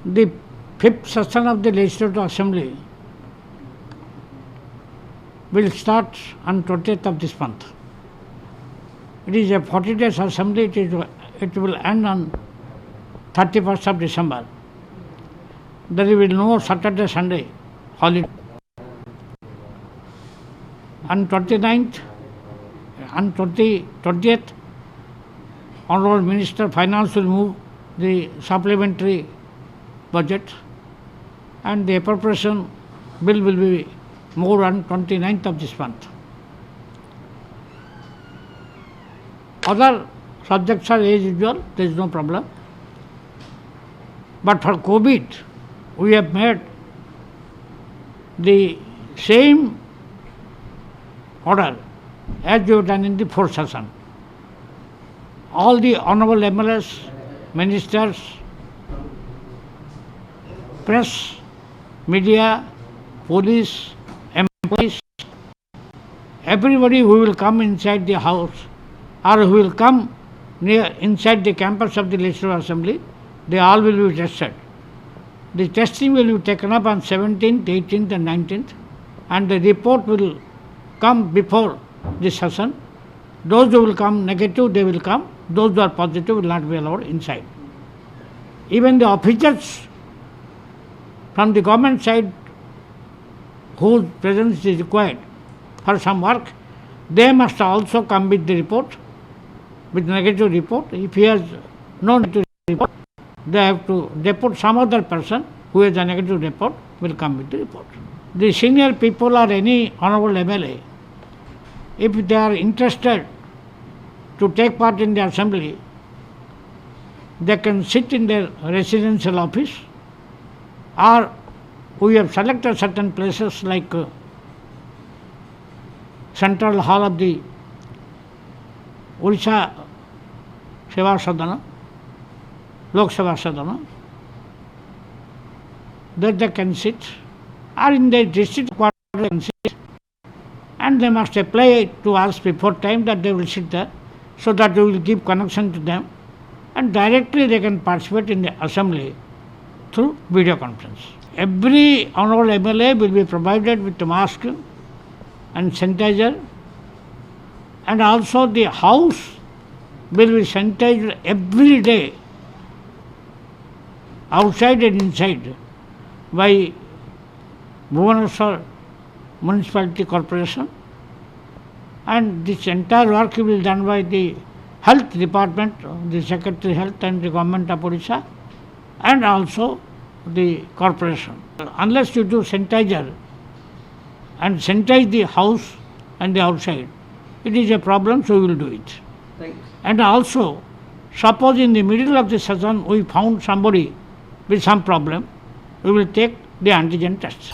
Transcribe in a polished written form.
The fifth session of the Legislative Assembly will start on 20th of this month. It is a 40 days assembly. It will end on 31st of December. There will be no Saturday, Sunday holiday. On 29th, on 20th, Honorable Minister of Finance will move the supplementary budget, and the appropriation bill will be moved on 29th of this month. Other subjects are as usual, there is no problem. But for COVID, we have made the same order as we have done in the fourth session. All the honorable MLAs, ministers, press, media, police, employees, everybody who will come inside the house or who will come inside the campus of the Legislative Assembly, they all will be tested. The testing will be taken up on 17th, 18th and 19th, and the report will come before the session. Those who will come negative, they will come. Those who are positive will not be allowed inside. Even the officers from the government side whose presence is required for some work, they must also come with the report, with negative report. If he has no negative report, they have to depute some other person who has a negative report will come with the report. The senior people or any honorable MLA, if they are interested to take part in the assembly, they can sit in their residential office, or we have selected certain places like Central Hall of the Odisha Seva Sadhana, Lok Seva Sadhana, that they can sit, or in the district quarter they can sit, and they must apply to us before time that they will sit there, so that we will give connection to them, and directly they can participate in the assembly through video conference. Every honorable MLA will be provided with a mask and sanitizer, and also the house will be sanitized every day, outside and inside, by Bhubaneswar Municipality Corporation, and this entire work will be done by the Health Department, the Secretary Health and the Government of Odisha, and also the corporation. Unless you do sanitizer and sanitize the house and the outside, it is a problem, so we will do it. Thanks. And also, suppose in the middle of the session we found somebody with some problem, we will take the antigen test.